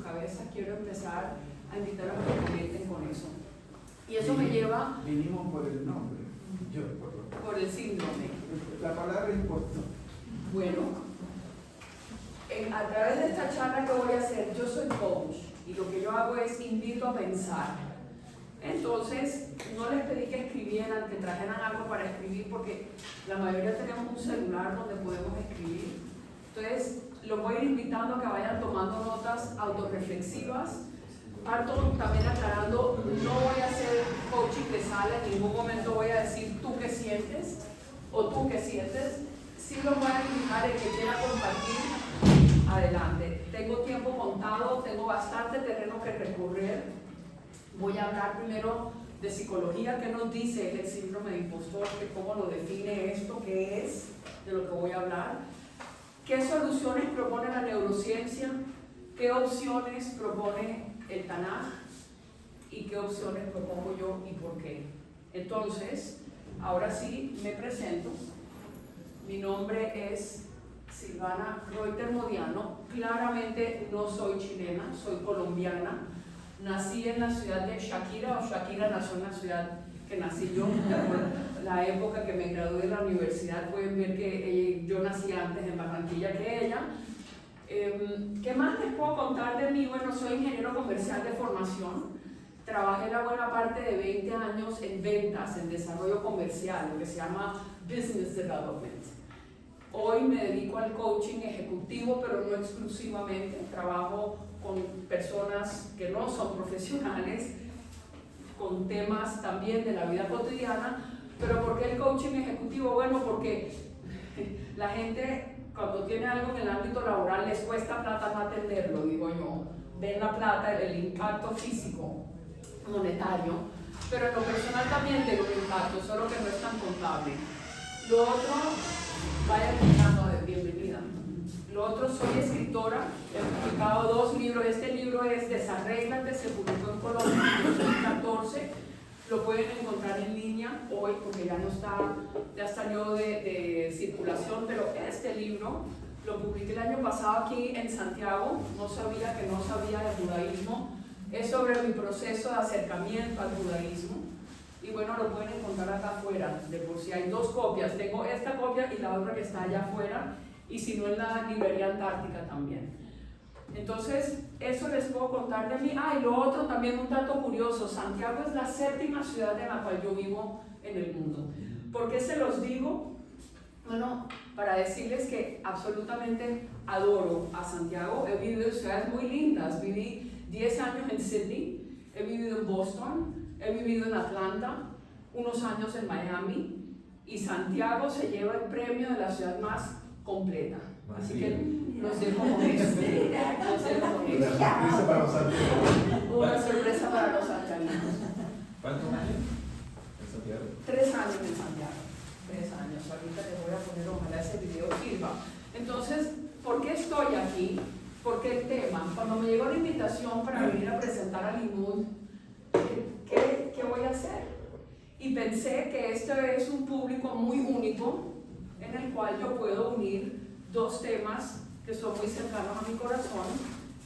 cabeza, quiero empezar a invitar a que me conecten con eso. Y eso me lleva... Vinimos por el nombre, por el síndrome. La palabra importa. Bueno, a través de esta charla que voy a hacer, yo soy coach y lo que yo hago es invito a pensar. Entonces, no les pedí que escribieran, que trajeran algo para escribir, porque la mayoría tenemos un celular donde podemos escribir. Entonces, los voy a ir invitando a que vayan tomando notas autorreflexivas. Parto también aclarando, no voy a hacer coaching de sala, en ningún momento voy a decir tú qué sientes o tú qué sientes. Sí los voy a invitar el que quiera compartir, adelante. Tengo tiempo contado, tengo bastante terreno que recorrer. Voy a hablar primero de psicología, qué nos dice el síndrome de impostor, cómo lo define esto, qué es de lo que voy a hablar, qué soluciones propone la neurociencia, qué opciones propone el Tanaj y qué opciones propongo yo y por qué. Entonces, ahora sí me presento. Mi nombre es Silvana Reuter Modiano. Claramente no soy chilena, soy colombiana. Nací en la ciudad de Shakira, o Shakira nació en la ciudad que nací yo. Por la época que me gradué de la universidad pueden ver que yo nací antes en Barranquilla que ella. ¿Qué más les puedo contar de mí? Bueno, soy ingeniero comercial de formación. Trabajé la buena parte de 20 años en ventas, en desarrollo comercial, lo que se llama Business Development. Hoy me dedico al coaching ejecutivo, pero no exclusivamente. Trabajo con personas que no son profesionales, con temas también de la vida cotidiana. ¿Pero por qué el coaching ejecutivo? Bueno, porque la gente cuando tiene algo en el ámbito laboral les cuesta plata no atenderlo, digo yo. Ven la plata, el impacto físico, monetario, pero en lo personal también tengo un impacto, solo que no es tan contable. Lo otro, vaya escuchando, bienvenida. Lo otro, soy escritora, he publicado 2 libros. Este libro es Desarréglate, se publicó en Colombia en 2014. Lo pueden encontrar en línea hoy porque ya no está, ya salió de circulación, pero este libro lo publiqué el año pasado aquí en Santiago. No sabía que no sabía de judaísmo. Es sobre mi proceso de acercamiento al judaísmo. Y bueno, lo pueden encontrar acá afuera, de por sí hay 2 copias. Tengo esta copia y la otra que está allá afuera, y si no en la librería Antártica también. Entonces, eso les puedo contar de mí. Y lo otro también, un dato curioso, Santiago es la 7ª ciudad en la cual yo vivo en el mundo. ¿Por qué se los digo? Bueno, para decirles que absolutamente adoro a Santiago. He vivido en ciudades muy lindas. Viví 10 años en Sydney, he vivido en Boston, he vivido en Atlanta, unos años en Miami, y Santiago se lleva el premio de la ciudad más completa. Así que los dejo con eso. Una sorpresa para los santiaguinos. Una sorpresa para los santiaguinos. ¿Cuántos años en Santiago? 3 años en Santiago. 3 años. Ahorita les voy a poner, ojalá ese video sirva. Entonces, ¿por qué estoy aquí? ¿Por qué el tema? Cuando me llegó la invitación para venir a presentar a Limud, ¿qué voy a hacer? Y pensé que este es un público muy único en el cual yo puedo unir 2 temas que son muy cercanos a mi corazón,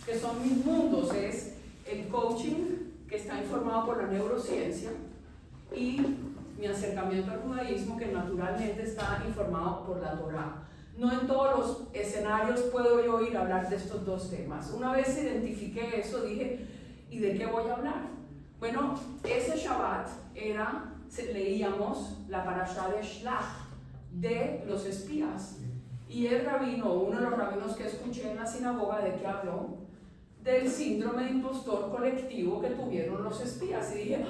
que son mis mundos. Es el coaching, que está informado por la neurociencia, y mi acercamiento al judaísmo, que naturalmente está informado por la Torá. No en todos los escenarios puedo yo ir a hablar de estos 2 temas. Una vez identifiqué eso, dije, ¿y de qué voy a hablar? Bueno, ese Shabbat leíamos la parashá de Shlach, de los espías. Y el rabino, uno de los rabinos que escuché en la sinagoga, ¿de qué habló? Del síndrome de impostor colectivo que tuvieron los espías. Y dije,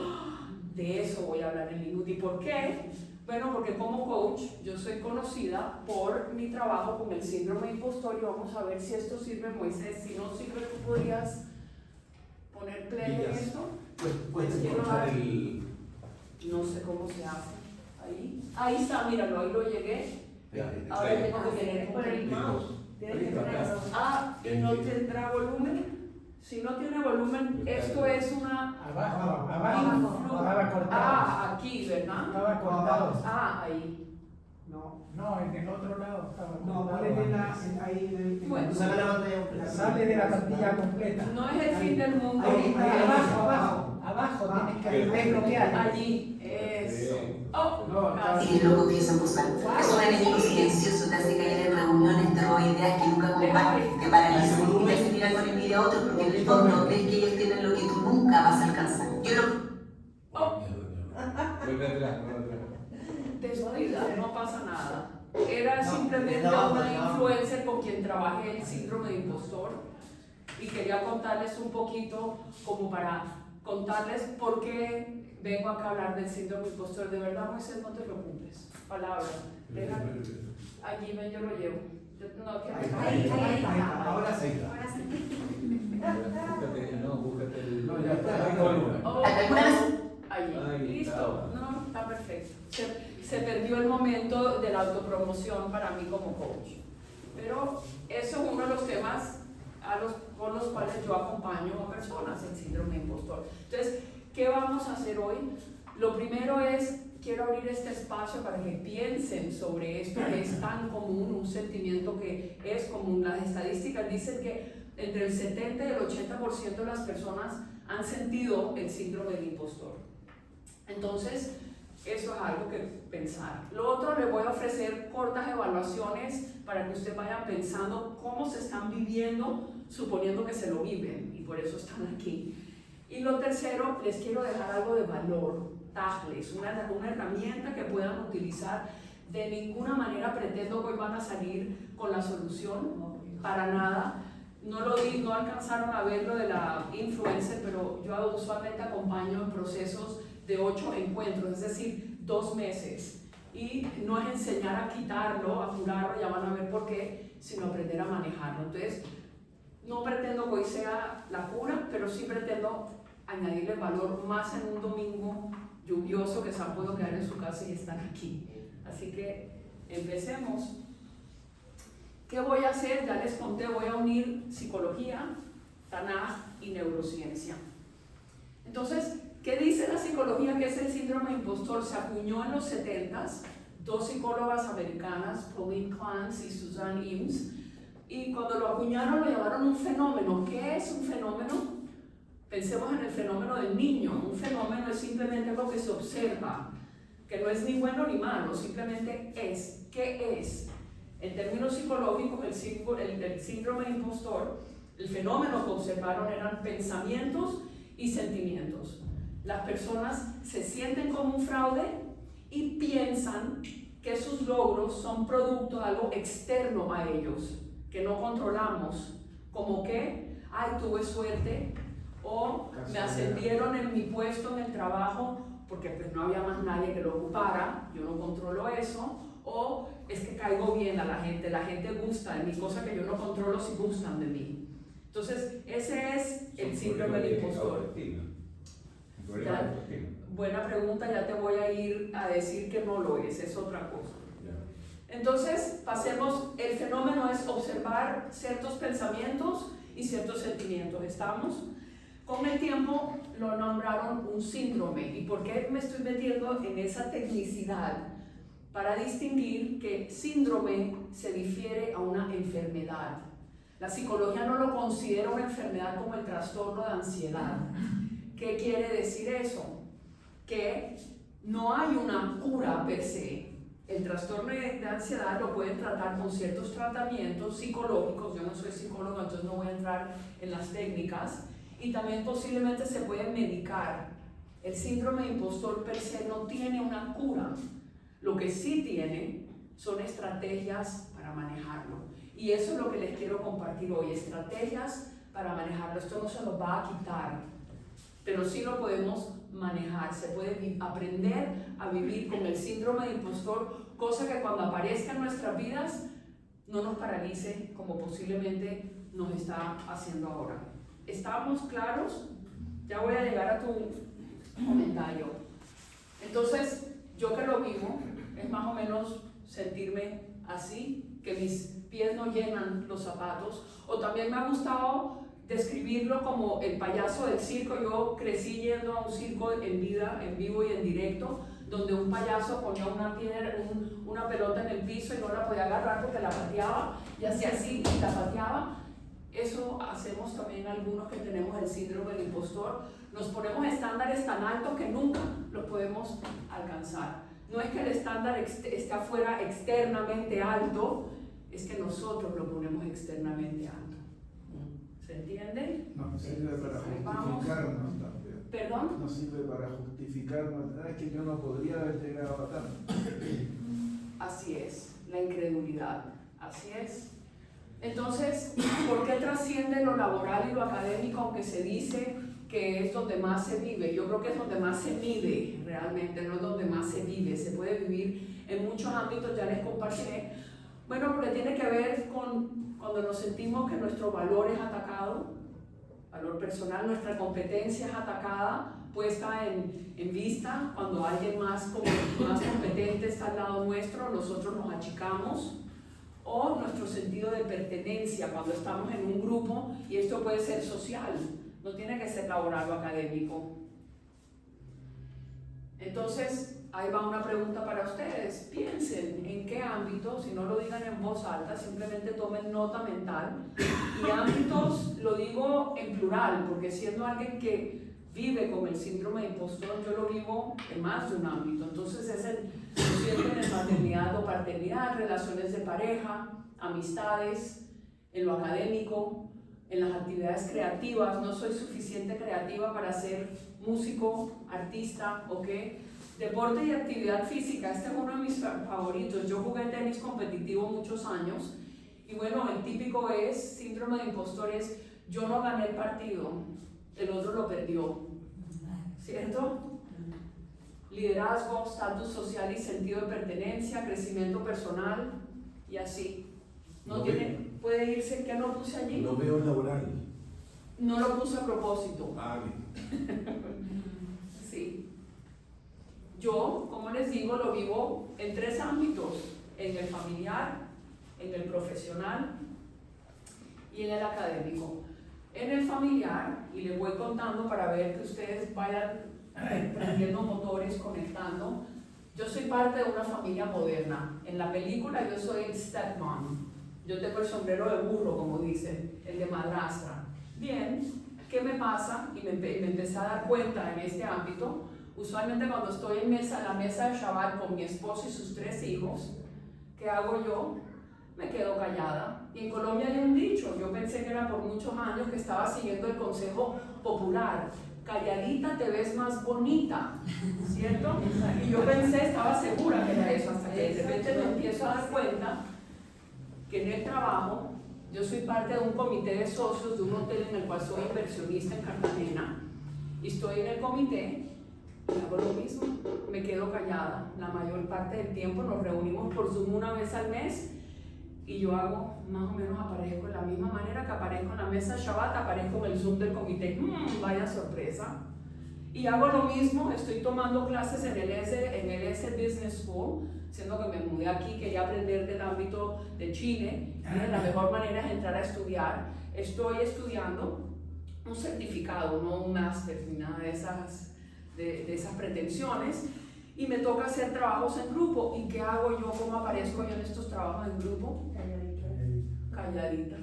de eso voy a hablar en Limud. ¿Y por qué? Bueno, porque como coach yo soy conocida por mi trabajo con el síndrome de impostor, y vamos a ver si esto sirve, Moisés. Si no sirve, ¿tú podrías poner play en esto? Puedes encontrar el... No sé cómo se hace. Ahí está, míralo, ahí lo llegué. Ahora tengo que tener por el mouse. Y no tendrá volumen. Si no tiene volumen, esto es una... Abajo. Estaba cortado. Aquí, ¿verdad? Estaba cortado. Ahí. No, en el otro lado estaba. No, ponen ahí en el. Bueno. Saca la pantalla completa. Sale de la pantalla completa. No es el fin del mundo. Ahí, Abajo tienes que desbloquear. Allí es. Oh, No, casi. Y lo confieso en voz alta. Es un enemigo silencioso que hace caer en reuniones, te roba ideas que nunca compartes, te paraliza y te hace mirar con envidia a otros porque en el fondo crees que ellos tienen lo que tú nunca vas a alcanzar. Yo lo... Vuelve atrás, vuelve atrás. Descuida, no pasa nada. Era simplemente no, una no. influencer con quien trabajé el síndrome de impostor y quería contarles un poquito como para contarles por qué vengo acá a hablar del síndrome de impostor. De verdad, Moisés, no te preocupes. Palabra. Deja, allí ven, yo lo llevo. No, que Ahí, ahora sí. Búscate el. No, ya está. ¿Alguna vez? Allí. Ahí Listo. está. No, está perfecto. Se perdió el momento de la autopromoción para mí como coach. Pero eso es uno de los temas con los cuales yo acompaño a personas en síndrome de impostor. Entonces, ¿qué vamos a hacer hoy? Lo primero es, quiero abrir este espacio para que piensen sobre esto que es tan común, un sentimiento que es común. Las estadísticas dicen que entre el 70 y el 80% de las personas han sentido el síndrome del impostor. Entonces, eso es algo que pensar. Lo otro, les voy a ofrecer cortas evaluaciones para que ustedes vayan pensando cómo se están viviendo, suponiendo que se lo viven, y por eso están aquí. Y lo tercero, les quiero dejar algo de valor, tajles, una herramienta que puedan utilizar. De ninguna manera pretendo que hoy van a salir con la solución, para nada. No alcanzaron a ver lo de la influencer, pero yo usualmente acompaño en procesos de 8 encuentros, es decir, 2 meses. Y no es enseñar a quitarlo, a curarlo, ya van a ver por qué, sino aprender a manejarlo. Entonces, no pretendo que hoy sea la cura, pero sí pretendo añadirle valor más en un domingo lluvioso que se han podido quedar en su casa y están aquí. Así que empecemos. ¿Qué voy a hacer? Ya les conté, voy a unir psicología, Tanaj y neurociencia. Entonces, ¿qué dice la psicología que es el síndrome de impostor? Se acuñó en los 70s, 2 psicólogas americanas, Pauline Clance y Suzanne Imes, y cuando lo acuñaron lo llamaron un fenómeno. ¿Qué es un fenómeno? Pensemos en el fenómeno del niño. Un fenómeno es simplemente algo que se observa, que no es ni bueno ni malo, simplemente es. ¿Qué es? En términos psicológicos, el síndrome de impostor, el fenómeno que observaron eran pensamientos y sentimientos. Las personas se sienten como un fraude y piensan que sus logros son producto de algo externo a ellos, que no controlamos, como que, ay, tuve suerte, o me ascendieron en mi puesto en el trabajo porque pues no había más nadie que lo ocupara, yo no controlo eso, o es que caigo bien a la gente gusta de mí, cosa que yo no controlo si gustan de mí. Entonces, ese es el síndrome del impostor. Buena pregunta, ya te voy a ir a decir que no lo es otra cosa. Entonces, pasemos, el fenómeno es observar ciertos pensamientos y ciertos sentimientos. ¿Estamos? Con el tiempo lo nombraron un síndrome. ¿Y por qué me estoy metiendo en esa tecnicidad? Para distinguir que síndrome se difiere a una enfermedad. La psicología no lo considera una enfermedad como el trastorno de ansiedad. ¿Qué quiere decir eso? Que no hay una cura per se. El trastorno de ansiedad lo pueden tratar con ciertos tratamientos psicológicos. Yo no soy psicólogo, entonces no voy a entrar en las técnicas. Y también posiblemente se puede medicar. El síndrome de impostor per se no tiene una cura. Lo que sí tiene son estrategias para manejarlo. Y eso es lo que les quiero compartir hoy, estrategias para manejarlo. Esto no se nos va a quitar, pero sí lo podemos manejar. Se puede aprender a vivir con el síndrome de impostor, cosa que cuando aparezca en nuestras vidas no nos paralice como posiblemente nos está haciendo ahora. ¿Estamos claros? Ya voy a llegar a tu comentario. Entonces, yo que lo vivo, es más o menos sentirme así, que mis pies no llenan los zapatos, o también me ha gustado describirlo como el payaso del circo. Yo crecí yendo a un circo en vida, en vivo y en directo, donde un payaso ponía una pelota en el piso y no la podía agarrar porque la pateaba, y hacía así y la pateaba. Eso hacemos también algunos que tenemos el síndrome del impostor. Nos ponemos estándares tan altos que nunca los podemos alcanzar. No es que el estándar esté afuera externamente alto, es que nosotros lo ponemos externamente alto. ¿Se entiende? No sirve para justificarnos también. ¿Perdón? No sirve para justificarnos. Es que yo no podría haber llegado a tanto. Así es, la incredulidad. Así es. Entonces, ¿por qué trasciende lo laboral y lo académico, aunque se dice que es donde más se vive? Yo creo que es donde más se mide realmente, no es donde más se vive. Se puede vivir en muchos ámbitos, ya les compartiré. Bueno, porque tiene que ver con cuando nos sentimos que nuestro valor es atacado, valor personal, nuestra competencia es atacada, puesta en vista. Cuando alguien más competente está al lado nuestro, nosotros nos achicamos. O nuestro sentido de pertenencia cuando estamos en un grupo, y esto puede ser social, no tiene que ser laboral o académico. Entonces, ahí va una pregunta para ustedes. Piensen en qué ámbito, si no lo digan en voz alta, simplemente tomen nota mental. Y ámbitos lo digo en plural, porque siendo alguien que vive con el síndrome de impostor, yo lo vivo en más de un ámbito. Entonces lo siento en maternidad o paternidad, relaciones de pareja, amistades, en lo académico, en las actividades creativas. No soy suficiente creativa para ser músico, artista, ¿ok? Deporte y actividad física, este es uno de mis favoritos. Yo jugué tenis competitivo muchos años y bueno, el típico es síndrome de impostor, es yo no gané el partido, el otro lo perdió, ¿cierto? Liderazgo, estatus social y sentido de pertenencia, crecimiento personal y así. Puede irse, ¿qué no puse allí? Lo veo laboral. No lo puse a propósito. Bien. Sí. Yo, como les digo, lo vivo en 3 ámbitos: en el familiar, en el profesional y en el académico. En el familiar, y les voy contando para ver que ustedes vayan prendiendo motores, conectando. Yo soy parte de una familia moderna. En la película yo soy el stepmom. Yo tengo el sombrero de burro, como dicen, el de madrastra. Bien, ¿qué me pasa? Y me empecé a dar cuenta en este ámbito. Usualmente cuando estoy en la mesa de Shabbat con mi esposo y sus 3 hijos, ¿qué hago yo? Me quedo callada. Y en Colombia hay un dicho, yo pensé que era por muchos años que estaba siguiendo el consejo popular: calladita te ves más bonita, ¿cierto? Y yo pensé, estaba segura que era eso, hasta que de repente me empiezo a dar cuenta que en el trabajo, yo soy parte de un comité de socios de un hotel en el cual soy inversionista en Cartagena, y estoy en el comité y hago lo mismo, me quedo callada la mayor parte del tiempo. Nos reunimos por Zoom una vez al mes y yo hago, más o menos aparezco de la misma manera que aparezco en la mesa Shabbat, aparezco en el Zoom del comité. Vaya sorpresa. Y hago lo mismo, estoy tomando clases en el S Business School, siendo que me mudé aquí, quería aprender del ámbito de Chile, y la mejor manera es entrar a estudiar. Estoy estudiando un certificado, no un máster ni nada de esas pretensiones, y me toca hacer trabajos en grupo. ¿Y qué hago yo? ¿Cómo aparezco yo en estos trabajos en grupo? Calladita,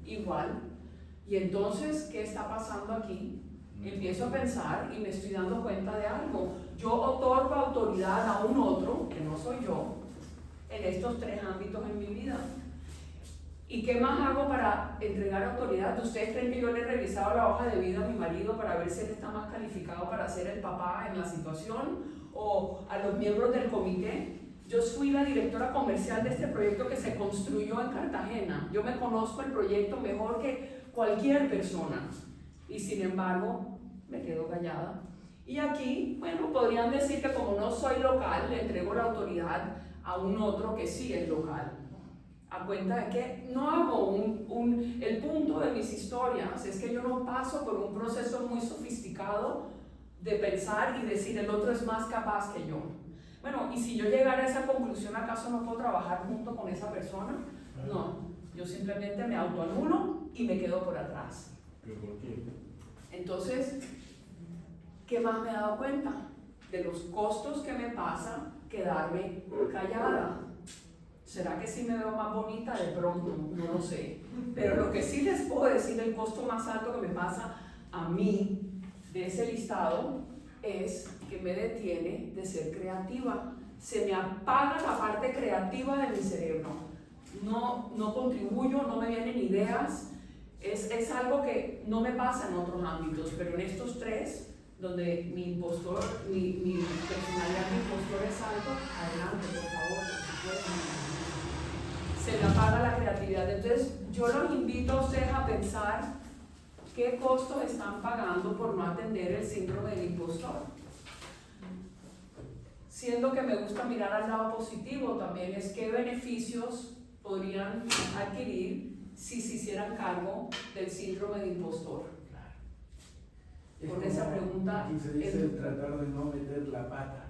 igual. Y entonces, ¿qué está pasando aquí? Empiezo a pensar y me estoy dando cuenta de algo. Yo otorgo autoridad a un otro, que no soy yo, en estos 3 ámbitos en mi vida. ¿Y qué más hago para entregar autoridad? ¿Ustedes creen que yo le he revisado la hoja de vida a mi marido para ver si él está más calificado para ser el papá en la situación? ¿O a los miembros del comité? Yo fui la directora comercial de este proyecto que se construyó en Cartagena. Yo me conozco el proyecto mejor que cualquier persona. Y sin embargo, me quedo callada. Y aquí, bueno, podrían decir que como no soy local, le entrego la autoridad a un otro que sí es local. A cuenta de que no hago el punto de mis historias es que yo no paso por un proceso muy sofisticado de pensar y decir el otro es más capaz que yo. Bueno, y si yo llegara a esa conclusión, ¿acaso no puedo trabajar junto con esa persona? No, yo simplemente me autoanulo y me quedo por atrás. ¿Pero por qué? Entonces, ¿qué más me he dado cuenta? de los costos que me pasa quedarme callada. ¿Será que sí me veo más bonita? De pronto, no lo sé. Pero lo que sí les puedo decir, el costo más alto que me pasa a mí de ese listado es que me detiene de ser creativa. Se me apaga la parte creativa de mi cerebro. No contribuyo, no me vienen ideas. Es algo que no me pasa en otros ámbitos, pero en estos tres, donde mi personalidad de impostor es alto, adelante, por favor, por supuesto. Se me apaga la creatividad. Entonces, yo los invito a ustedes a pensar qué costos están pagando por no atender el síndrome del impostor. Siendo que me gusta mirar al lado positivo también, es qué beneficios podrían adquirir si se hicieran cargo del síndrome de impostor. Con esa pregunta, aquí se dice tratar de no meter la pata.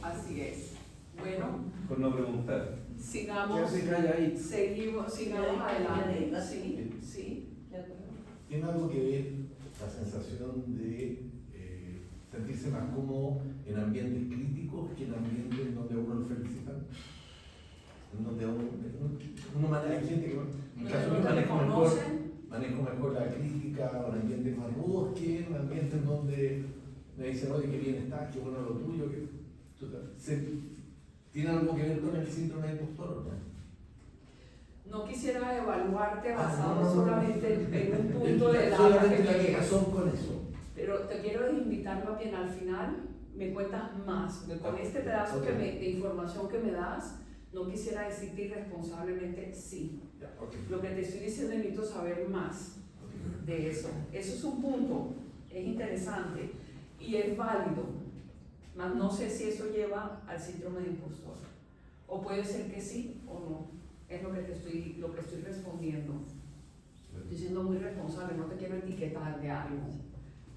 así es. Bueno, Por no preguntar. sigamos, Ya se calla ahí. sigamos adelante. Sí, sí. Tiene algo que ver la sensación de sentirse más cómodo en ambientes críticos que en ambientes donde uno lo felicitan. En donde uno hay gente que, en mi caso, yo manejo mejor la crítica o en ambientes más rudos que en ambientes donde me dicen, oye, qué bien estás, qué bueno lo tuyo. ¿Tiene algo que ver con el síndrome de impostor o no? No quisiera evaluarte basado solamente en un punto de Solamente la que razón con eso. pero te quiero invitar más bien al final, me cuentas más. Con este pedazo de información que me das, no quisiera decirte irresponsablemente sí. Lo que te estoy diciendo, necesito saber más de eso. Eso es un punto, es interesante y es válido, mas no sé si eso lleva al síndrome de impostor. O puede ser que sí o no. Es lo que estoy respondiendo. Estoy siendo muy responsable, no te quiero etiquetar de algo.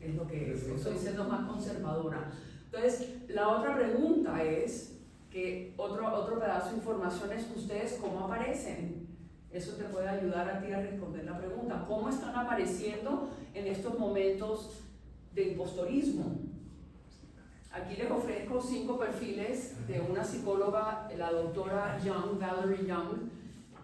Es lo que estoy siendo más conservadora. Entonces, la otra pregunta es que otro pedazo de información es ustedes cómo aparecen. Eso te puede ayudar a ti a responder la pregunta. ¿Cómo están apareciendo en estos momentos de impostorismo? Aquí les ofrezco 5 perfiles de una psicóloga, la doctora Young, Valerie Young,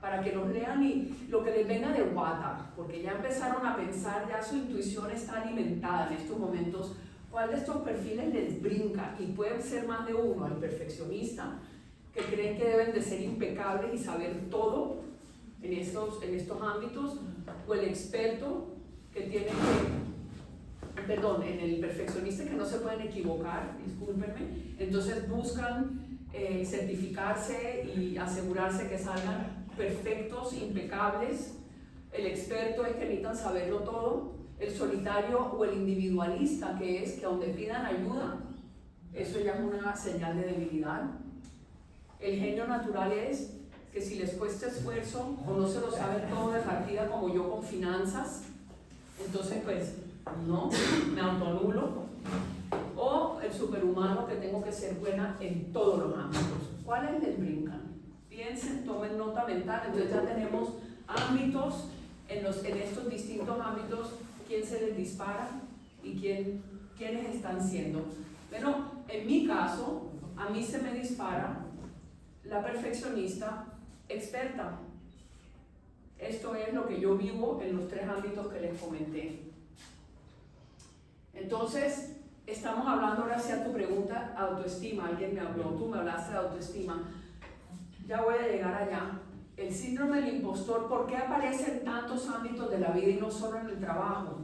para que los lean y lo que les venga de guata, porque ya empezaron a pensar, ya su intuición está alimentada en estos momentos. ¿Cuál de estos perfiles les brinca? Y pueden ser más de uno: el perfeccionista, que creen que deben de ser impecables y saber todo en estos ámbitos, o el experto que tiene en el perfeccionista, que no se pueden equivocar, discúlpenme, entonces buscan certificarse y asegurarse que salgan perfectos, impecables. El experto es que necesitan saberlo todo. El solitario o el individualista, que es que donde pidan ayuda, eso ya es una señal de debilidad. El genio natural es que si les cuesta esfuerzo o no se lo saben todo de partida, como yo con finanzas, entonces pues no, me autoanulo. O el superhumano, que tengo que ser buena en todos los ámbitos. ¿Cuáles les brincan? Piensen, tomen nota mental. Entonces ya tenemos ámbitos, en estos distintos ámbitos, quién se les dispara y quiénes están siendo. Bueno, en mi caso, a mí se me dispara la perfeccionista experta. Esto es lo que yo vivo en los 3 ámbitos que les comenté. Entonces, estamos hablando ahora hacia tu pregunta, autoestima. Alguien me habló, tú me hablaste de autoestima. Ya voy a llegar allá. El síndrome del impostor, ¿por qué aparece en tantos ámbitos de la vida y no solo en el trabajo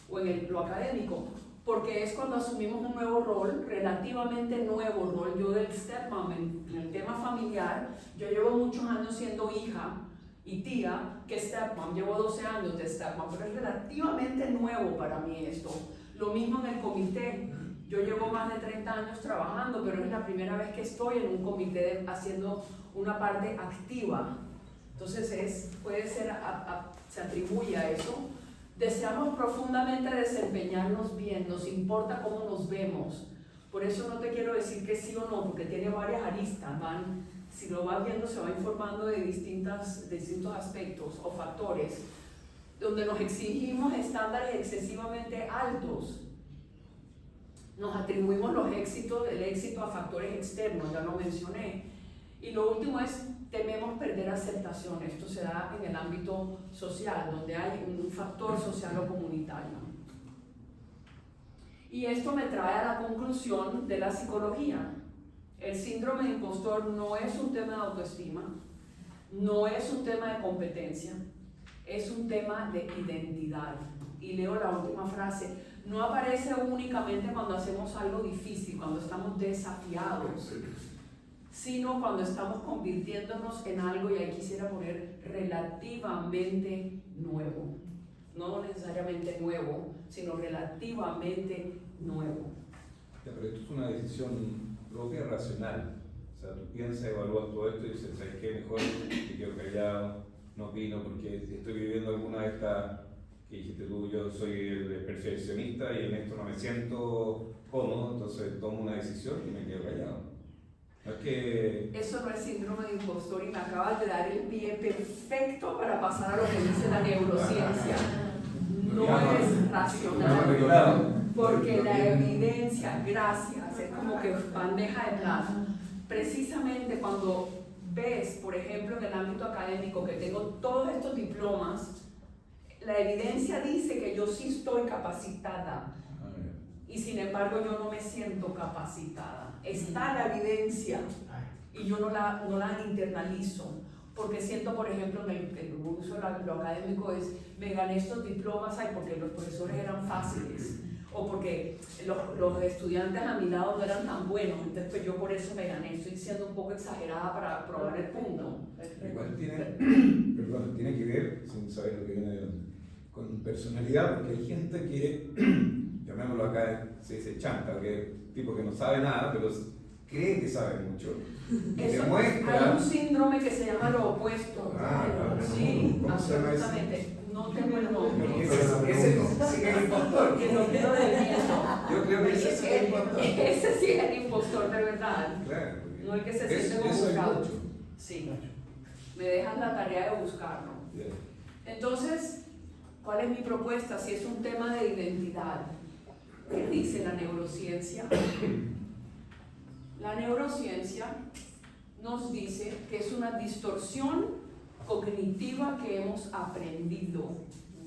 o en lo académico? Porque es cuando asumimos un nuevo rol, relativamente nuevo rol. Yo del stepmom, en el tema familiar, yo llevo muchos años siendo hija y tía que stepmom. Llevo 12 años de stepmom, pero es relativamente nuevo para mí esto. Lo mismo en el comité. Yo llevo más de 30 años trabajando, pero es la primera vez que estoy en un comité haciendo una parte activa. Entonces puede ser, se atribuye a eso. Deseamos profundamente desempeñarnos bien, nos importa cómo nos vemos. Por eso no te quiero decir que sí o no, porque tiene varias aristas. Si lo vas viendo, se va informando de distintos aspectos o factores, donde nos exigimos estándares excesivamente altos. Nos atribuimos el éxito a factores externos, ya lo mencioné. Y lo último es, tememos perder aceptación. Esto se da en el ámbito social, donde hay un factor social o comunitario. Y esto me trae a la conclusión de la psicología. El síndrome de impostor no es un tema de autoestima, no es un tema de competencia, es un tema de identidad. Y leo la última frase: no aparece únicamente cuando hacemos algo difícil, cuando estamos desafiados, sino cuando estamos convirtiéndonos en algo, y ahí quisiera poner relativamente nuevo. No necesariamente nuevo, sino relativamente nuevo. Ya, pero esto es una decisión propia racional. O sea, tú piensas, evalúas todo esto y dices, ¿sabes qué? Mejor me quedo callado, no opino, porque estoy viviendo alguna de estas que dijiste tú. Yo soy el perfeccionista y en esto no me siento cómodo, entonces tomo una decisión y me quedo callado. No es que... Eso no es síndrome de impostor, y me acabas de dar el pie perfecto para pasar a lo que dice la neurociencia. No es racional, porque la evidencia, gracias, es como que bandeja de plata. Precisamente cuando ves, por ejemplo, en el ámbito académico, que tengo todos estos diplomas, la evidencia dice que yo sí estoy capacitada, y sin embargo yo no me siento capacitada. Está la evidencia y yo no la internalizo, porque siento, por ejemplo, en el uso de lo académico es, me gané estos diplomas porque los profesores eran fáciles, o porque los estudiantes a mi lado no eran tan buenos, entonces pues yo por eso me gané. Estoy siendo un poco exagerada para probar el punto. Igual tiene que ver, sin saber lo que viene de dónde, con personalidad, porque hay gente que, llamémoslo acá, se dice chanta, que es tipo que no sabe nada, pero cree que sabe mucho. Eso, demuestra... hay un síndrome que se llama lo opuesto. Sí, ¿cómo se llama ese? absolutamente. No tengo el nombre. Ese sí que es el impostor. Que no quiero decirlo. Yo creo que ese sí es el impostor. Ese sí es el impostor de verdad. Claro. No el que se siente Eso hay buscado. mucho. Sí. Me dejan la tarea de buscarlo. Yeah. Entonces, ¿cuál es mi propuesta? Si es un tema de identidad, ¿qué dice la neurociencia? La neurociencia nos dice que es una distorsión cognitiva que hemos aprendido,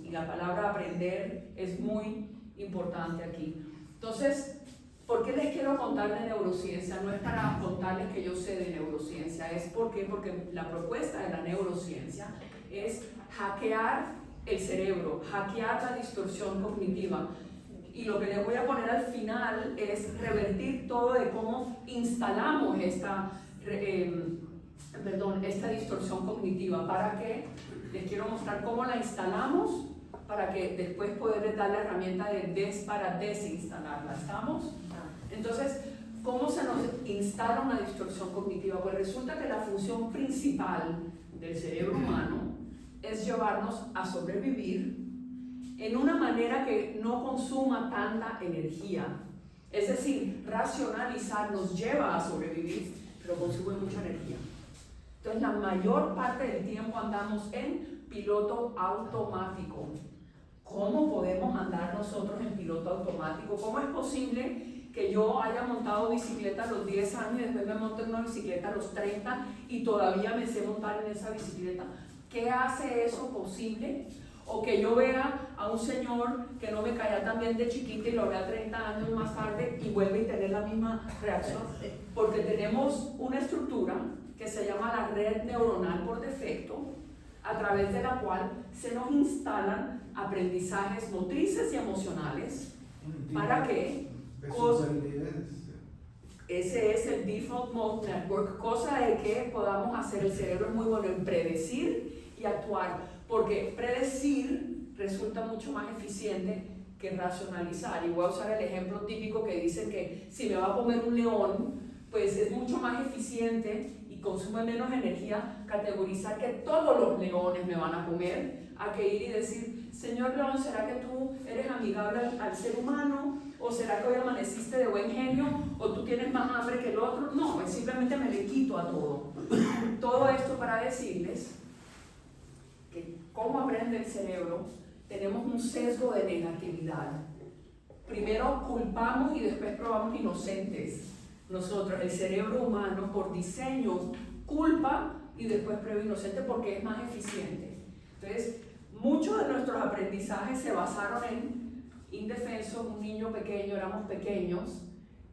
y la palabra aprender es muy importante aquí. Entonces, ¿por qué les quiero contar de neurociencia? No es para contarles que yo sé de neurociencia, es porque la propuesta de la neurociencia es hackear el cerebro, hackear la distorsión cognitiva. Y lo que les voy a poner al final es revertir todo de cómo instalamos esta distorsión cognitiva. ¿Para qué? Les quiero mostrar cómo la instalamos para que después poderles dar la herramienta para desinstalarla. ¿Estamos? Entonces, ¿cómo se nos instala una distorsión cognitiva? Pues resulta que la función principal del cerebro humano es llevarnos a sobrevivir en una manera que no consuma tanta energía. Es decir, racionalizar nos lleva a sobrevivir, pero consume mucha energía. Entonces, la mayor parte del tiempo andamos en piloto automático. ¿Cómo podemos andar nosotros en piloto automático? ¿Cómo es posible que yo haya montado bicicleta a los 10 años y después me monte en una bicicleta a los 30 y todavía me sé montar en esa bicicleta? ¿Qué hace eso posible? O que yo vea a un señor que no me caía tan bien de chiquita y lo vea 30 años más tarde y vuelve a tener la misma reacción. Porque tenemos una estructura que se llama la red neuronal por defecto, a través de la cual se nos instalan aprendizajes motrices y emocionales. ¿Para qué? Ese es el Default Mode Network, cosa de que podamos hacer. El cerebro es muy bueno en predecir y actuar, porque predecir resulta mucho más eficiente que racionalizar. Y voy a usar el ejemplo típico que dicen que si me va a comer un león, pues es mucho más eficiente y consume menos energía categorizar que todos los leones me van a comer, a que ir y decir, señor león, ¿será que tú eres amigable al ser humano? ¿O será que hoy amaneciste de buen genio? ¿O tú tienes más hambre que el otro? No, simplemente me le quito a todo. Todo esto para decirles que cómo aprende el cerebro, tenemos un sesgo de negatividad. primero culpamos y después probamos inocentes. Nosotros, el cerebro humano, por diseño, culpa y después prueba inocente porque es más eficiente. Entonces, muchos de nuestros aprendizajes se basaron en indefensos, un niño pequeño, éramos pequeños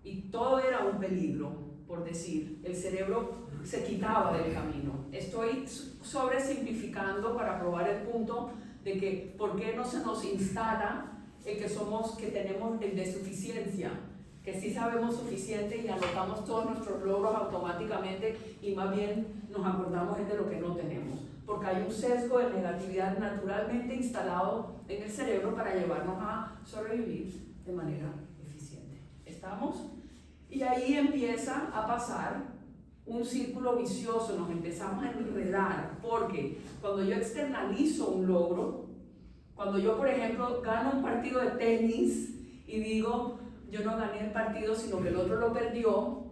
y todo era un peligro, por decir. El cerebro se quitaba del camino. Estoy sobresimplificando para probar el punto de que por qué no se nos instala el que tenemos el de suficiencia, que sí sabemos suficiente y anotamos todos nuestros logros automáticamente y más bien nos acordamos de lo que no tenemos, porque hay un sesgo de negatividad naturalmente instalado en el cerebro para llevarnos a sobrevivir de manera eficiente. ¿Estamos? Y ahí empieza a pasar un círculo vicioso, nos empezamos a enredar, porque cuando yo externalizo un logro, cuando yo, por ejemplo, gano un partido de tenis y digo, yo no gané el partido, sino que el otro lo perdió,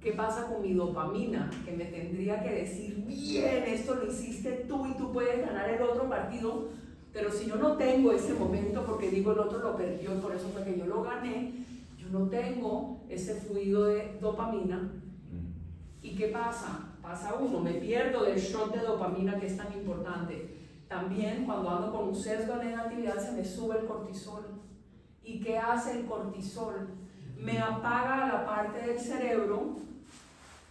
¿qué pasa con mi dopamina? Que me tendría que decir, bien, esto lo hiciste tú y tú puedes ganar el otro partido, pero si yo no tengo ese momento, porque digo, el otro lo perdió y por eso fue que yo lo gané, yo no tengo ese fluido de dopamina. ¿Y qué pasa? Pasa uno, me pierdo del shot de dopamina que es tan importante. También cuando ando con un sesgo de negatividad se me sube el cortisol. ¿Y qué hace el cortisol? Me apaga la parte del cerebro,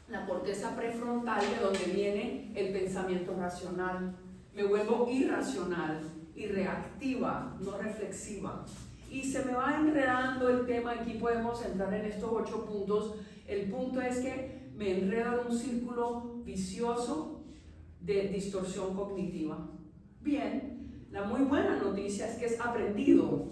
la corteza prefrontal, de donde viene el pensamiento racional. Me vuelvo irracional y reactiva, no reflexiva. Y se me va enredando el tema, aquí podemos entrar en estos 8 puntos. El punto es que me enredo en un círculo vicioso de distorsión cognitiva. Bien, la muy buena noticia es que es aprendido.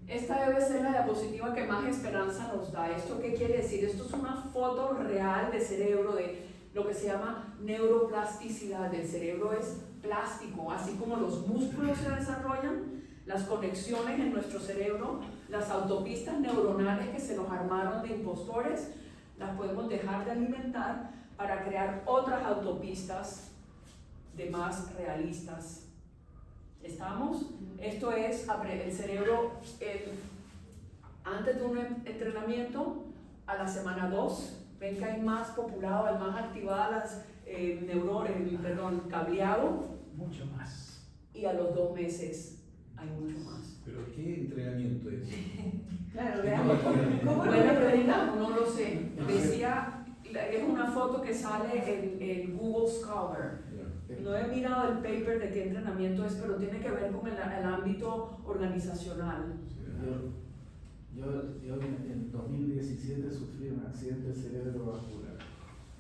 Esta debe ser la diapositiva que más esperanza nos da. ¿Esto qué quiere decir? Esto es una foto real de cerebro, de lo que se llama neuroplasticidad. El cerebro es plástico, así como los músculos se desarrollan, las conexiones en nuestro cerebro, las autopistas neuronales que se nos armaron de impostores, las podemos dejar de alimentar para crear otras autopistas de más realistas. ¿Estamos? Esto es el cerebro antes de un entrenamiento, a la semana 2, ven que hay más populado, hay más activadas las neuronas, cableado, Mucho más. y a los 2 meses hay mucho más. ¿Pero qué entrenamiento es? Claro, veamos. Buena pregunta, no lo sé. Decía, es una foto que sale en Google Scholar. No he mirado el paper de qué entrenamiento es, pero tiene que ver con el ámbito organizacional. Yo en 2017 sufrí un accidente cerebrovascular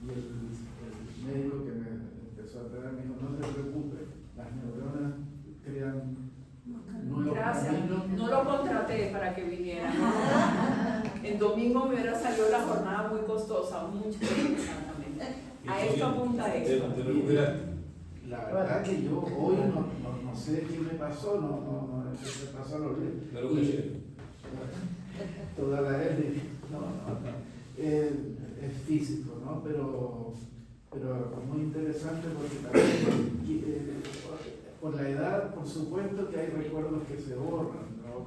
y el médico que me empezó a operar me dijo, no te preocupes, las neuronas crean nuevos Gracias, caminos. no lo contraté para que viniera. En domingo me hubiera salido la jornada muy costosa, mucho, exactamente. A esto apunta esto. ¿Te recuperaste? La verdad que yo hoy no sé qué me pasó, me pasó lo horrible. Toda la L, es físico, ¿no? Pero muy interesante porque también por la edad, por supuesto que hay recuerdos que se borran, ¿no?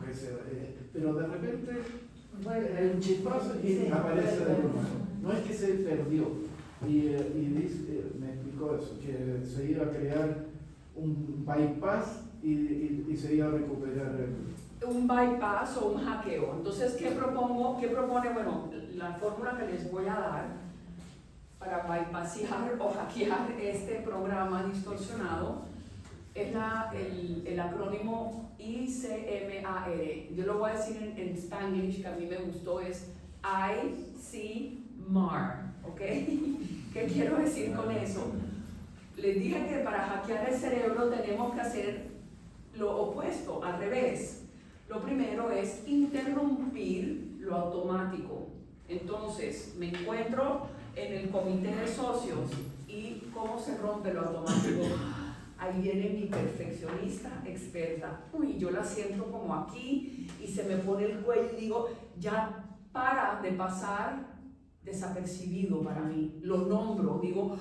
Pero de repente hay un chispazo y aparece de nuevo. No es que se perdió. Y me explicó eso, que se iba a crear un bypass y se iba a recuperar Un bypass o un hackeo. Entonces, ¿qué propone? Bueno, la fórmula que les voy a dar para bypassear o hackear este programa distorsionado es el acrónimo ICMAR. Yo lo voy a decir en Spanglish, que a mí me gustó, es ICMAR. ¿Ok? ¿Qué quiero decir con eso? Les dije que para hackear el cerebro tenemos que hacer lo opuesto, al revés. Lo primero es interrumpir lo automático. Entonces, me encuentro en el comité de socios y ¿cómo se rompe lo automático? Ahí viene mi perfeccionista experta. Uy, yo la siento como aquí y se me pone el cuello y digo, ya para de pasar desapercibido para mí, lo nombro, digo,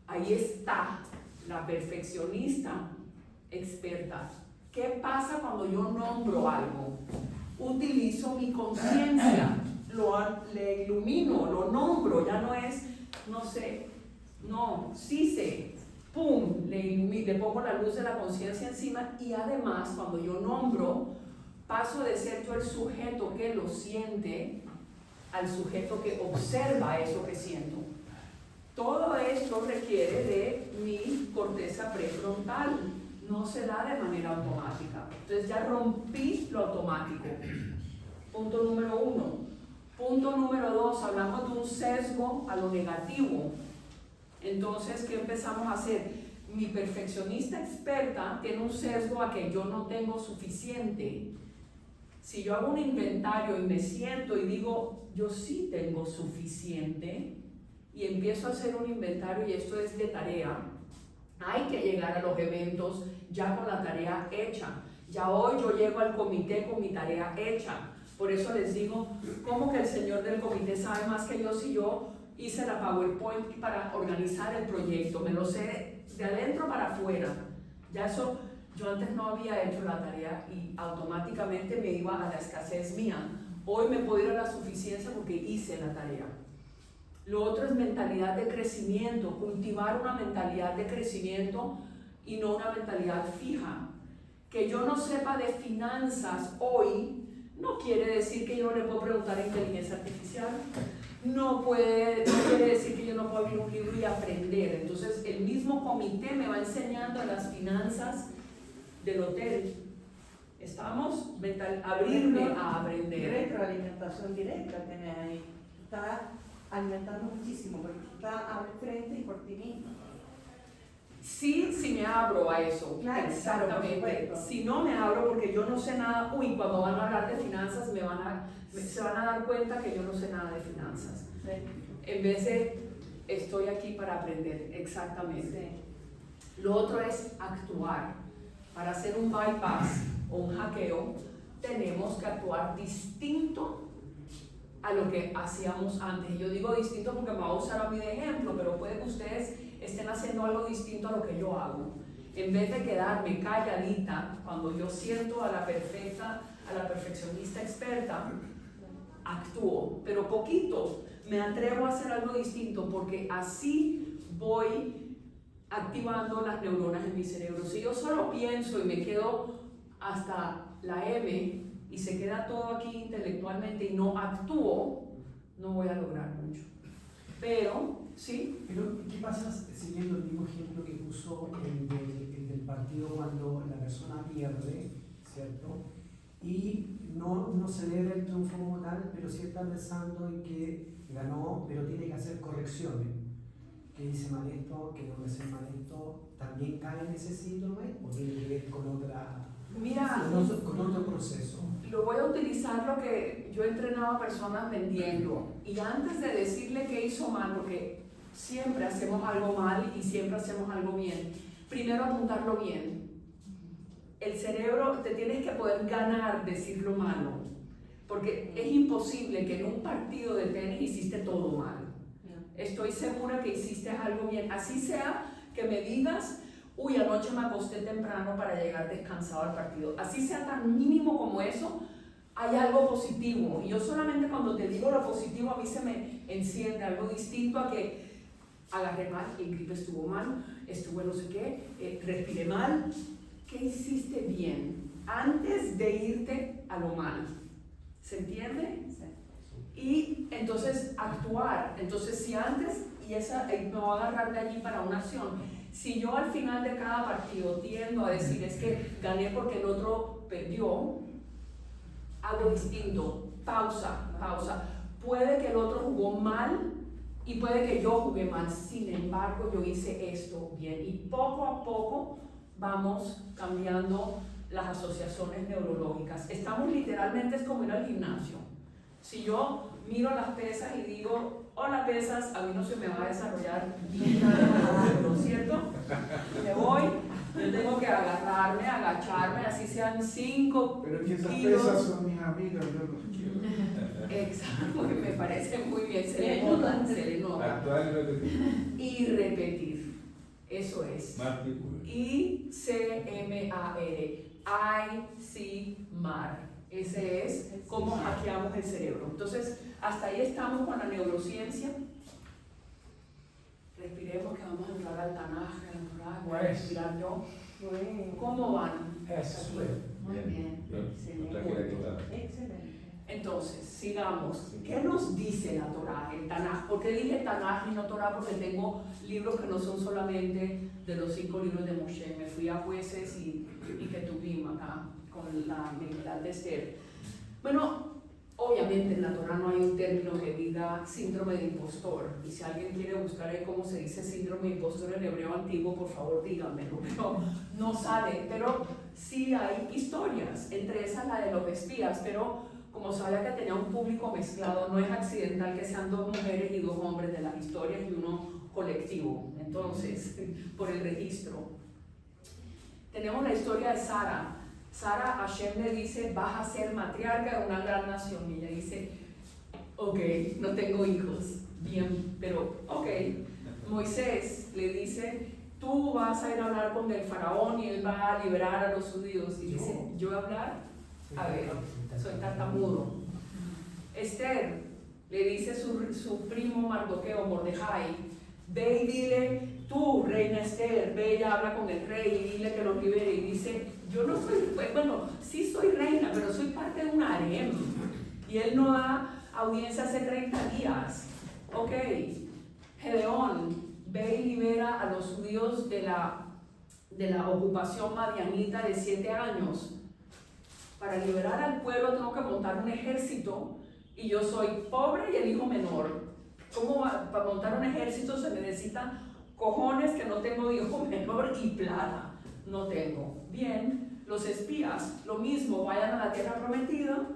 ahí está la perfeccionista experta. ¿Qué pasa cuando yo nombro algo? utilizo mi conciencia, le ilumino, lo nombro, ya no es, no sé, no, sí sé, pum, le pongo la luz de la conciencia encima y además cuando yo nombro, paso de ser yo el sujeto que lo siente al sujeto que observa eso que siento. Todo esto requiere de mi corteza prefrontal, no se da de manera automática. Entonces ya rompí lo automático. Punto número 1. Punto número 2, hablamos de un sesgo a lo negativo. Entonces, ¿qué empezamos a hacer? Mi perfeccionista experta tiene un sesgo a que yo no tengo suficiente. Si yo hago un inventario y me siento y digo, yo sí tengo suficiente, y empiezo a hacer un inventario, y esto es de tarea, hay que llegar a los eventos ya con la tarea hecha. Ya hoy yo llego al comité con mi tarea hecha. Por eso les digo, ¿cómo que el señor del comité sabe más que yo si yo hice la PowerPoint para organizar el proyecto? Me lo sé de adentro para afuera. Ya eso, yo antes no había hecho la tarea y automáticamente me iba a la escasez mía. Hoy me puedo ir a la suficiencia porque hice la tarea. Lo otro es mentalidad de crecimiento, cultivar una mentalidad de crecimiento y no una mentalidad fija. Que yo no sepa de finanzas hoy no quiere decir que yo no le puedo preguntar a inteligencia artificial, no quiere decir que yo no puedo abrir un libro y aprender. Entonces el mismo comité me va enseñando las finanzas del hotel. Estamos abrirme a aprender. Retroalimentación directa tenés ahí. Está alimentando muchísimo, porque está al frente y por ti mismo. Sí, si me abro a eso, claro, exactamente. Claro, si no me abro porque yo no sé nada, cuando van a hablar de finanzas se van a dar cuenta que yo no sé nada de finanzas. Sí. En vez de estoy aquí para aprender, exactamente. Sí. Lo otro es actuar. Para hacer un bypass o un hackeo, tenemos que actuar distinto a lo que hacíamos antes. Yo digo distinto porque me voy a usar a mí de ejemplo, pero puede que ustedes estén haciendo algo distinto a lo que yo hago. En vez de quedarme calladita cuando yo siento a la perfeccionista experta, actúo, pero poquito, me atrevo a hacer algo distinto porque así voy activando las neuronas en mi cerebro. Si yo solo pienso y me quedo hasta la M y se queda todo aquí intelectualmente y no actúo, no voy a lograr mucho. Pero, ¿sí? Pero, ¿qué pasa siguiendo el mismo ejemplo que puso el del partido cuando la persona pierde, ¿cierto? Y no celebra el triunfo como tal, pero sí está pensando en que ganó, pero tiene que hacer correcciones. ¿Qué dice mal esto? ¿Qué no me dice mal esto? ¿También cae en ese síndrome o tiene que ver con con otro proceso? Lo voy a utilizar lo que yo he entrenado a personas vendiendo, y antes de decirle que hizo mal, porque siempre hacemos algo mal y siempre hacemos algo bien, primero apuntarlo bien. El cerebro, te tienes que poder ganar decir lo malo, porque es imposible que en un partido de tenis hiciste todo mal. Estoy segura que hiciste algo bien, así sea que me digas, uy, anoche me acosté temprano para llegar descansado al partido. Así sea tan mínimo como eso, hay algo positivo. Y yo solamente cuando te digo lo positivo, a mí se me enciende algo distinto a que agarré mal, el grip estuvo mal, estuve no sé qué, respiré mal. ¿Qué hiciste bien antes de irte a lo mal? ¿Se entiende? Sí. Y entonces actuar. Entonces si antes, y esa me voy a agarrar de allí para una acción, si yo al final de cada partido tiendo a decir es que gané porque el otro perdió, hago distinto, pausa. Puede que el otro jugó mal y puede que yo jugué mal, sin embargo yo hice esto bien, y poco a poco vamos cambiando las asociaciones neurológicas. Estamos literalmente, es como ir al gimnasio. Si yo miro las pesas y digo, hola pesas, a mí no se me va a desarrollar nada, ¿no es cierto? Me voy, yo tengo que agarrarme, agacharme, así sean 5 Pero es que esas kilos. pesas son mis amigas, yo los quiero. Exacto, me parece muy bien, se le nota. Actuar y repetir. Y repetir, eso es. Martículo. I-C-M-A-R, I-C-M-A-R. Ese es cómo hackeamos el cerebro. Entonces, hasta ahí estamos con la neurociencia. Respiremos que vamos a entrar al Tanaj, voy a respirar yo. ¿Cómo van? Eso. Muy bien. Excelente. Entonces, sigamos. ¿Qué nos dice la Torá, el Tanaj? ¿Por qué dije Tanaj y no Torá? Porque tengo libros que no son solamente de los 5 libros de Moshe. Me fui a Jueces y Ketuvim acá con la Megillat de Esther. Bueno, obviamente en la Torá no hay un término que diga síndrome de impostor. Y si alguien quiere buscar ahí cómo se dice síndrome de impostor en hebreo antiguo, por favor díganmelo. Pero no sale. Pero sí hay historias, entre esas la de los espías, pero como sabía que tenía un público mezclado, no es accidental que sean 2 mujeres y 2 hombres de las historias y uno colectivo. Entonces, por el registro. Tenemos la historia de Sara. Sara, Hashem le dice, vas a ser matriarca de una gran nación. Y ella dice, ok, no tengo hijos. Bien, pero ok. Moisés le dice, tú vas a ir a hablar con el faraón y él va a liberar a los judíos. Y dice, ¿yo hablar? A ver, soy tartamudo. Esther le dice su primo Mardoqueo, Mordejai, ve y dile, tú, reina Esther, ve y habla con el rey y dile que lo libere. Y dice, yo no soy, bueno, sí soy reina, pero soy parte de un harem. Y él no da audiencia hace 30 días. Ok, Gedeón, ve y libera a los judíos de la ocupación madianita de 7 años. Para liberar al pueblo tengo que montar un ejército y yo soy pobre y el hijo menor. ¿Cómo para montar un ejército se necesitan cojones que no tengo hijo menor y plata? No tengo. Bien, los espías, lo mismo, vayan a la tierra prometida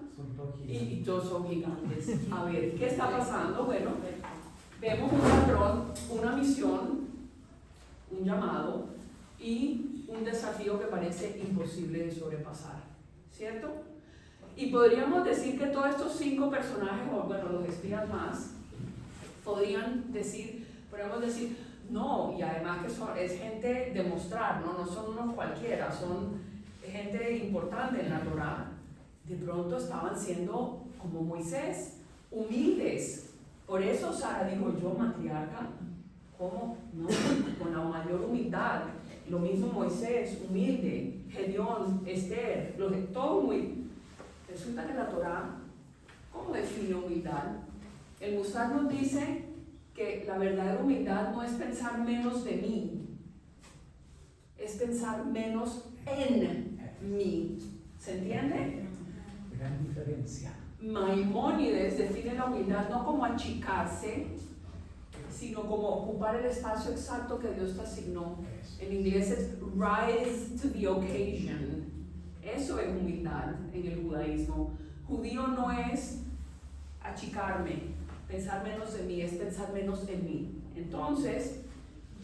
y todos son gigantes. A ver, ¿qué está pasando? Bueno, vemos un patrón, una misión, un llamado y un desafío que parece imposible de sobrepasar. ¿Cierto? Y podríamos decir que todos estos 5 personajes, o bueno, los espías más, podríamos decir, no, y además que es gente de mostrar, no son unos cualquiera, son gente importante en la Torá. De pronto estaban siendo como Moisés, humildes. Por eso Sara dijo, yo matriarca, ¿cómo? No, con la mayor humildad. Lo mismo Moisés, humilde, Gedeón, Esther, todo muy... Resulta que la Torá, ¿cómo define humildad? El Musar nos dice que la verdadera humildad no es pensar menos de mí, es pensar menos en mí. ¿Se entiende? Gran diferencia. Maimónides define la humildad no como achicarse, sino como ocupar el espacio exacto que Dios te asignó. En inglés es rise to the occasion. Eso es humildad en el judaísmo. Judío no es achicarme, pensar menos en mí, es pensar menos en mí. Entonces,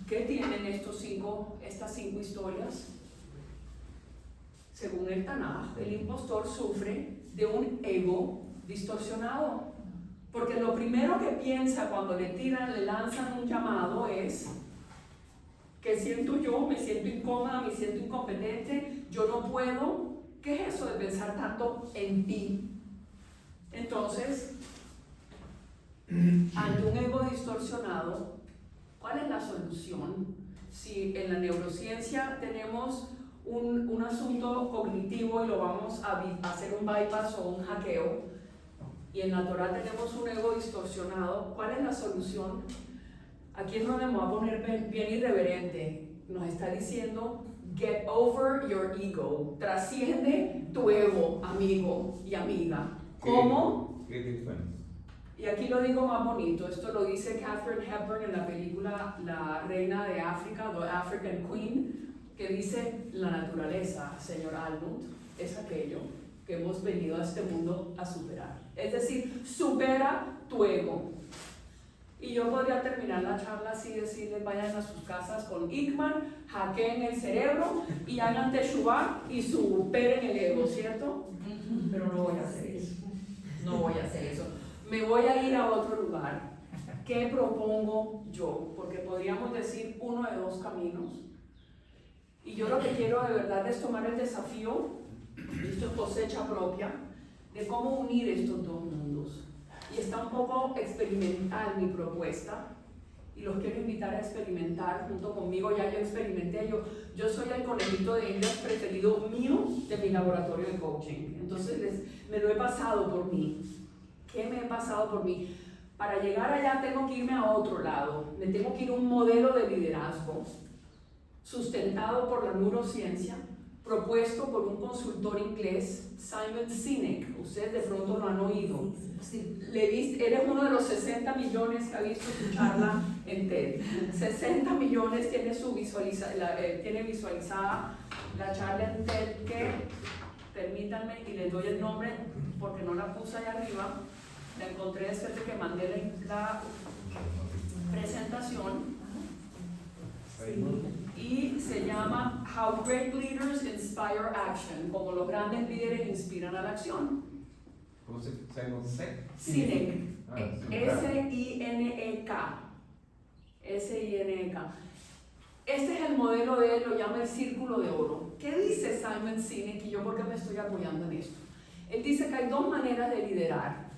¿qué tienen estas 5 historias? Según el Tanaj, el impostor sufre de un ego distorsionado. Porque lo primero que piensa cuando le lanzan un llamado es que siento yo, me siento incómoda, me siento incompetente, yo no puedo. ¿Qué es eso de pensar tanto en ti? Entonces, ante un ego distorsionado, ¿cuál es la solución? Si en la neurociencia tenemos un asunto cognitivo y lo vamos a hacer un bypass o un hackeo, y en la Torá tenemos un ego distorsionado, ¿cuál es la solución? Aquí es donde me voy a poner bien irreverente. Nos está diciendo, get over your ego. Trasciende tu ego, amigo y amiga. ¿Cómo? Y aquí lo digo más bonito. Esto lo dice Katharine Hepburn en la película La Reina de África, The African Queen, que dice, la naturaleza, señor Almut, es aquello que hemos venido a este mundo a superar. Es decir, supera tu ego. Y yo podría terminar la charla así, decirles, vayan a sus casas con Ikman, hackeen el cerebro y hagan teshuvá y superen el ego, ¿cierto? Pero no voy a hacer eso. No voy a hacer eso. Me voy a ir a otro lugar. ¿Qué propongo yo? Porque podríamos decir uno de 2 caminos. Y yo lo que quiero de verdad es tomar el desafío, esto es cosecha propia, de cómo unir estos dos mundos. Y está un poco experimental mi propuesta, y los quiero invitar a experimentar junto conmigo. Ya yo experimenté, yo soy el conejito de indias preferido mío de mi laboratorio de coaching. Entonces me lo he pasado por mí. ¿Qué me he pasado por mí? Para llegar allá tengo que irme a otro lado. Me tengo que ir a un modelo de liderazgo sustentado por la neurociencia, propuesto por un consultor inglés, Simon Sinek. Ustedes de pronto lo han oído. Él es uno de los 60 millones que ha visto su charla en TED. 60 millones tiene, tiene visualizada la charla en TED, que, permítanme, y les doy el nombre porque no la puse allá arriba, la encontré después de que mandé la presentación. Y se llama How Great Leaders Inspire Action, como los grandes líderes inspiran a la acción. ¿Cómo se llama? Sinek. S-I-N-E-K. S-I-N-E-K. Este es el modelo de él, lo llama el círculo de oro. ¿Qué dice Simon Sinek? Y yo, ¿por qué me estoy apoyando en esto? Él dice que hay dos maneras de liderar,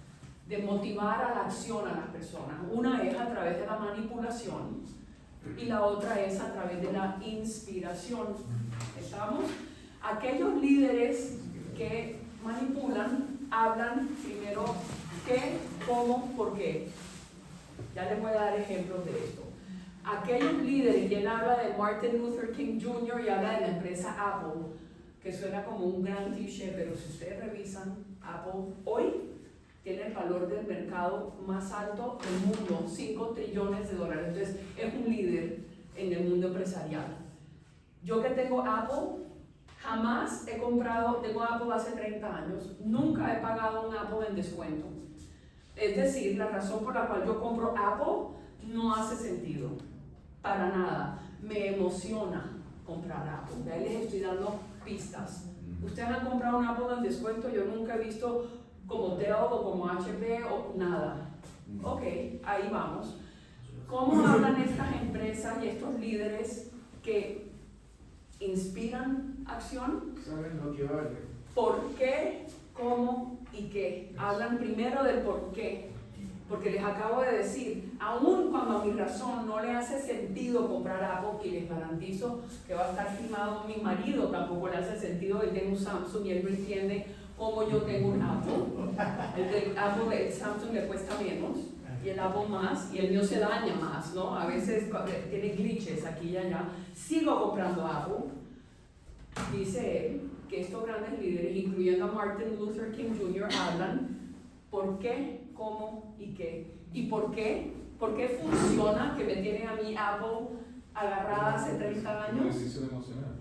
de motivar a la acción a las personas. Una es a través de la manipulación y la otra es a través de la inspiración. ¿Estamos? Aquellos líderes que manipulan hablan primero qué, cómo, por qué. Ya les voy a dar ejemplos de esto. Aquellos líderes, y él habla de Martin Luther King Jr. y habla de la empresa Apple, que suena como un gran cliché, pero si ustedes revisan, Apple hoy tiene el valor del mercado más alto del mundo, 5 trillones de dólares. Entonces es un líder en el mundo empresarial. Yo que tengo Apple, jamás he comprado, tengo Apple hace 30 años, nunca he pagado un Apple en descuento. Es decir, la razón por la cual yo compro Apple no hace sentido, para nada. Me emociona comprar Apple. De ahí les estoy dando pistas. Ustedes han comprado un Apple en descuento, yo nunca he visto como Dell o como HP o nada. Ok, ahí vamos. ¿Cómo hablan estas empresas y estos líderes que inspiran acción? Saben lo que vale. ¿Por qué, cómo y qué? Hablan primero del por qué. Porque les acabo de decir, aun cuando a mi razón no le hace sentido comprar Apple, y les garantizo que va a estar firmado, mi marido tampoco le hace sentido, él tiene un Samsung y él no entiende cómo yo tengo un Apple. El Samsung le cuesta menos y el Apple más, y el mío se daña más, ¿no? A veces tiene glitches aquí y allá. Sigo comprando Apple. Dice él que estos grandes líderes, incluyendo a Martin Luther King Jr., hablan por qué, cómo y qué. ¿Y por qué? ¿Por qué funciona que me tienen a mí Apple agarrada hace 30 años? Una decisión emocional.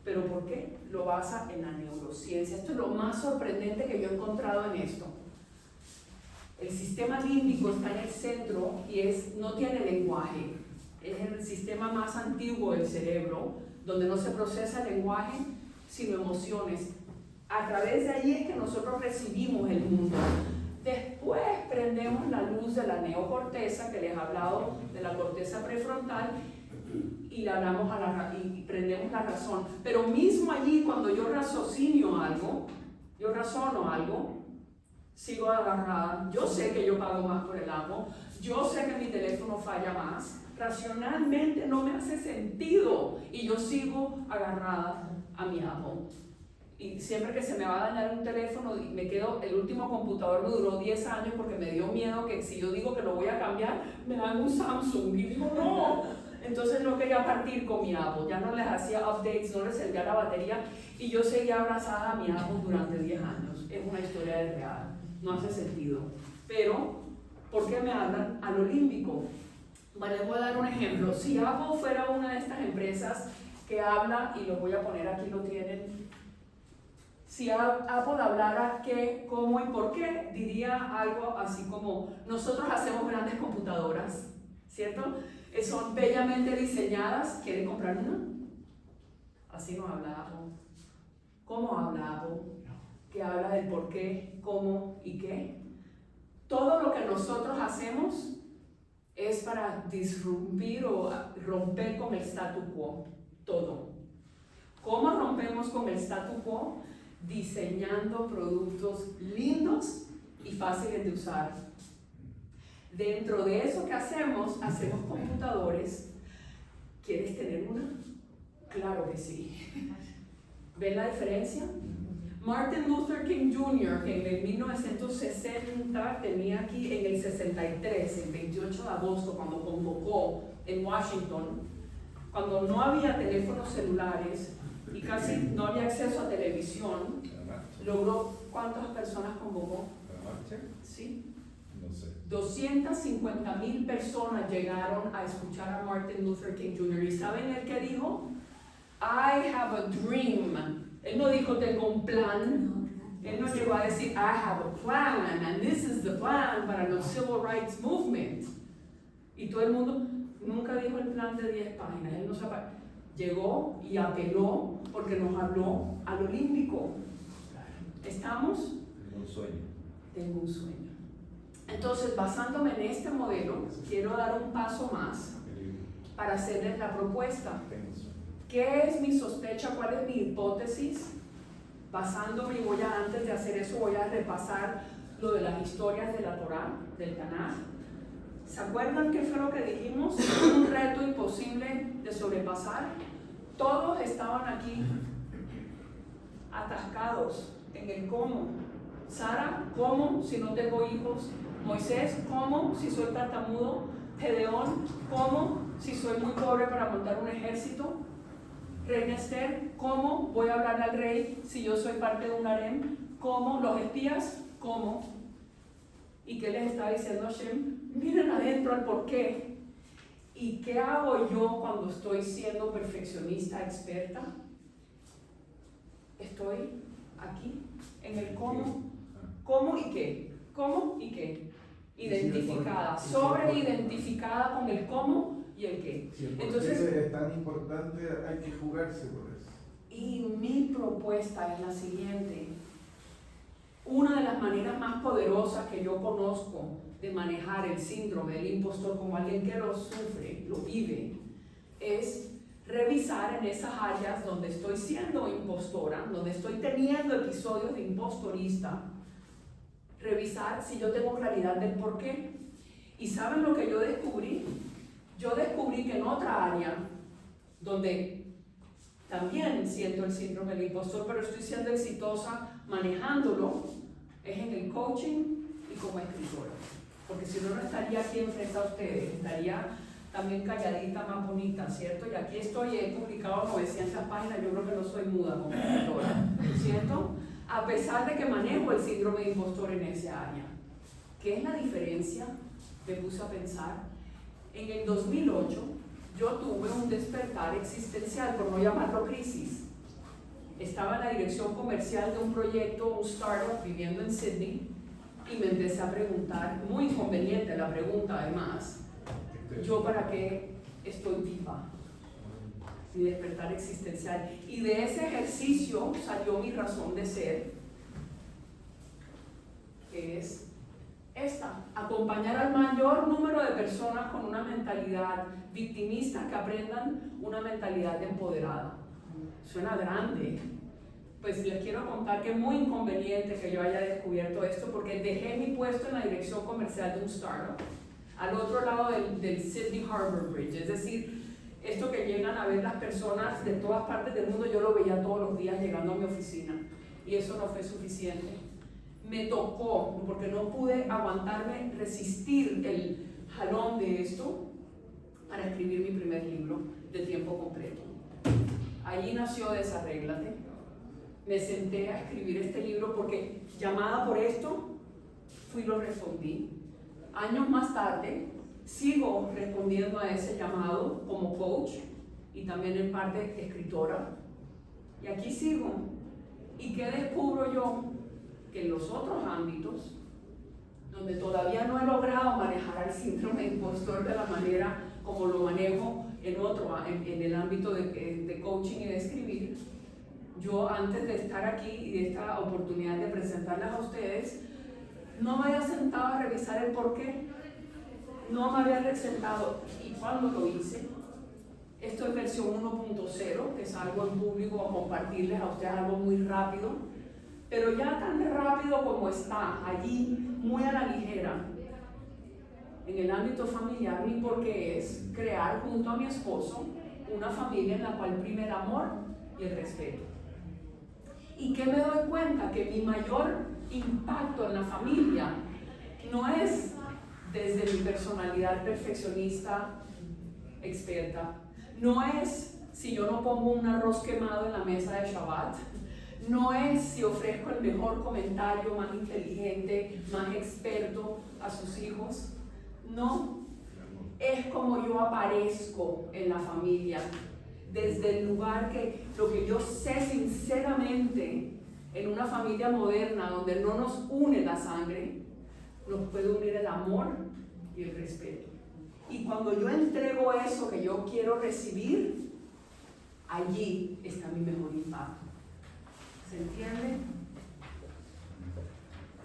¿Pero por qué? Lo basa en la neurociencia. Esto es lo más sorprendente que yo he encontrado en esto. El sistema límbico está en el centro y no tiene lenguaje. Es el sistema más antiguo del cerebro, donde no se procesa el lenguaje, sino emociones. A través de ahí es que nosotros recibimos el mundo. Después prendemos la luz de la neocorteza, que les he hablado de la corteza prefrontal, y prendemos la razón. Pero mismo allí, cuando yo razono algo, sigo agarrada. Yo sé que yo pago más por el Apple, yo sé que mi teléfono falla más, racionalmente no me hace sentido y yo sigo agarrada a mi Apple. Y siempre que se me va a dañar un teléfono, el último computador me duró 10 años porque me dio miedo que si yo digo que lo voy a cambiar, me dan un Samsung y digo no. Entonces no quería partir con mi Apple, ya no les hacía updates, no les servía la batería y yo seguía abrazada a mi Apple durante 10 años. Es una historia de real, no hace sentido. Pero, ¿por qué me hablan a lo límbico? Bueno, les voy a dar un ejemplo. Si Apple fuera una de estas empresas que habla, y lo voy a poner aquí, lo tienen. Si Apple hablara qué, cómo y por qué, diría algo así como: nosotros hacemos grandes computadoras, ¿cierto? Son bellamente diseñadas. ¿Quieren comprar una? Así no habla Apple. ¿Cómo habla Apple? Que habla del por qué, cómo y qué. Todo lo que nosotros hacemos es para disrumpir o romper con el statu quo. Todo. ¿Cómo rompemos con el statu quo? diseñando productos lindos y fáciles de usar. Dentro de eso que hacemos computadores. ¿Quieres tener una? Claro que sí. ¿Ven la diferencia? Martin Luther King Jr., que en el 1960 tenía aquí, en el 63, el 28 de agosto, cuando convocó en Washington, cuando no había teléfonos celulares y casi no había acceso a televisión, logró, ¿cuántas personas convocó? ¿La marcha? Sí. No sé. 250,000 personas llegaron a escuchar a Martin Luther King Jr. ¿Y saben el que dijo? I have a dream. Él no dijo tengo un plan. Él no llegó a decir I have a plan and this is the plan para los Civil Rights Movement. Y todo el mundo nunca dijo el plan de 10 páginas. Él no sabe. Llegó y apeló porque nos habló al olímpico. ¿Estamos? Tengo un sueño. Tengo un sueño. Entonces, basándome en este modelo, quiero dar un paso más para hacerles la propuesta. Tengo un sueño. ¿Qué es mi sospecha? ¿Cuál es mi hipótesis? Basándome, y antes de hacer eso, voy a repasar lo de las historias de la Torá, del Tanaj. ¿Se acuerdan qué fue lo que dijimos? Un reto imposible de sobrepasar. Todos estaban aquí atascados en el cómo. Sara, ¿cómo si no tengo hijos? Moisés, ¿cómo si soy tartamudo? Gedeón, ¿cómo si soy muy pobre para montar un ejército? Reina Esther, ¿cómo voy a hablar al rey si yo soy parte de un harem? ¿Cómo? Los espías, ¿cómo? ¿Y qué les está diciendo Hashem? Miren adentro al porqué. ¿Y qué hago yo cuando estoy siendo perfeccionista, experta? Estoy aquí, en el cómo. ¿Cómo y qué? ¿Cómo y qué? Identificada, sobreidentificada con el cómo y el qué. Si el por Entonces, qué es tan importante, hay que jugarse por eso. y mi propuesta es la siguiente. Una de las maneras más poderosas que yo conozco de manejar el síndrome del impostor como alguien que lo sufre, lo vive, es revisar en esas áreas donde estoy siendo impostora, donde estoy teniendo episodios de impostorista, revisar si yo tengo claridad del por qué. ¿Y saben lo que yo descubrí? Yo descubrí que en otra área, donde también siento el síndrome del impostor, pero estoy siendo exitosa manejándolo, es en el coaching y como escritora. Porque si no, no estaría aquí enfrente a ustedes, estaría también calladita, más bonita, ¿cierto? Y aquí estoy, he publicado 900 páginas, yo creo que no soy muda como escritora, ¿cierto? A pesar de que manejo el síndrome de impostor en esa área. ¿Qué es la diferencia? Me puse a pensar. En el 2008, yo tuve un despertar existencial, por no llamarlo crisis. Estaba en la dirección comercial de un proyecto, un startup, viviendo en Sydney, y me empecé a preguntar, muy inconveniente la pregunta además, ¿yo para qué estoy viva? Mi despertar existencial. Y de ese ejercicio salió mi razón de ser, que es esta: acompañar al mayor número de personas con una mentalidad victimista que aprendan una mentalidad empoderada. Suena grande. Pues les quiero contar que es muy inconveniente que yo haya descubierto esto, porque dejé mi puesto en la dirección comercial de un startup al otro lado del Sydney Harbour Bridge, es decir, esto que llegan a ver las personas de todas partes del mundo, yo lo veía todos los días llegando a mi oficina, y eso no fue suficiente. Me tocó, porque no pude aguantarme, resistir el jalón de esto para escribir mi primer libro de tiempo completo. Allí nació Desarréglate. Me senté a escribir este libro porque, llamada por esto, fui y lo respondí. Años más tarde, sigo respondiendo a ese llamado como coach y también en parte escritora. Y aquí sigo. ¿Y qué descubro yo? Que en los otros ámbitos, donde todavía no he logrado manejar el síndrome de impostor de la manera como lo manejo en el ámbito de coaching y de escribir, yo antes de estar aquí y de esta oportunidad de presentarlas a ustedes, no me había sentado a revisar el porqué, no me había sentado. Y cuando lo hice, esto es versión 1.0, que salgo en público a compartirles a ustedes algo muy rápido. pero ya tan rápido como está allí, muy a la ligera, en el ámbito familiar, ni porque es crear junto a mi esposo una familia en la cual prime el amor y el respeto. ¿Y qué me doy cuenta? Que mi mayor impacto en la familia no es desde mi personalidad perfeccionista experta, no es si yo no pongo un arroz quemado en la mesa de Shabbat, no es si ofrezco el mejor comentario, más inteligente, más experto a sus hijos, no, es como yo aparezco en la familia, desde el lugar que lo que yo sé sinceramente en una familia moderna donde no nos une la sangre, nos puede unir el amor y el respeto. Y cuando yo entrego eso que yo quiero recibir, allí está mi mejor impacto. ¿Se entiende?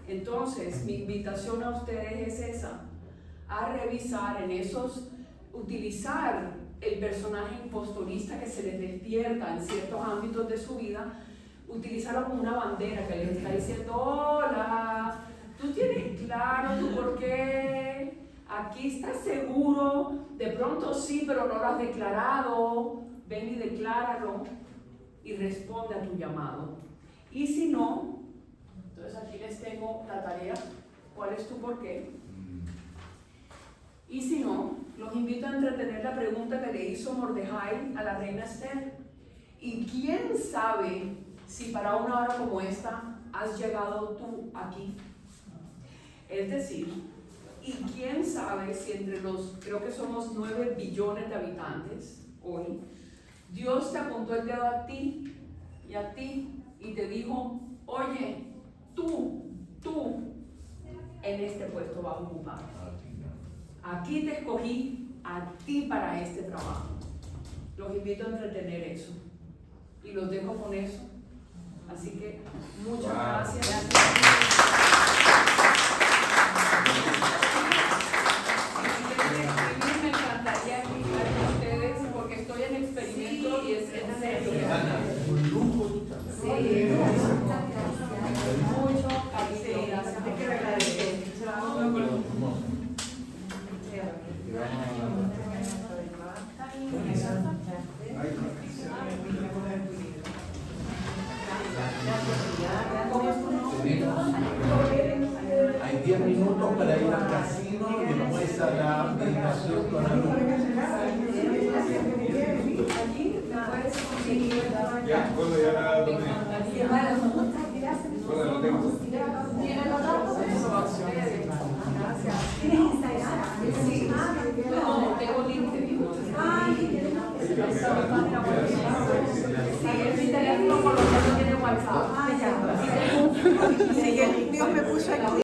Entonces, mi invitación a ustedes es esa, a revisar en esos, utilizar el personaje impostorista que se les despierta en ciertos ámbitos de su vida, utilizarlo como una bandera que les está diciendo, hola, tú tienes claro tu por qué, aquí estás seguro, de pronto sí, pero no lo has declarado, ven y decláralo y responde a tu llamado. Y si no, entonces aquí les tengo la tarea, ¿cuál es tu por qué? Y si no, los invito a entretener la pregunta que le hizo Mordejai a la reina Esther. ¿Y quién sabe si para una hora como esta has llegado tú aquí? Es decir, ¿y quién sabe si entre los, creo que somos 9 billones de habitantes hoy, Dios te apuntó el dedo a ti y te dijo, oye, tú en este puesto vas a ocupar. Aquí te escogí a ti para este trabajo. Los invito a entretener eso. Y los dejo con eso. Así que muchas gracias. Si quieren escribir, me encantaría explicar con ustedes porque estoy en experimento y es en serio. Sí. Mucho cariño. Gracias. Te quiero agradecer. Hay 10 minutos para ir al casino y después a la meditación con alumnos. Ya, cuando ya la tomé. Cuando lo tengo. ¿Tienes Instagram? Sí. No, tengo LinkedIn. Sí, es mi teléfono, por lo tanto tiene WhatsApp. Sí, el mío me puso aquí.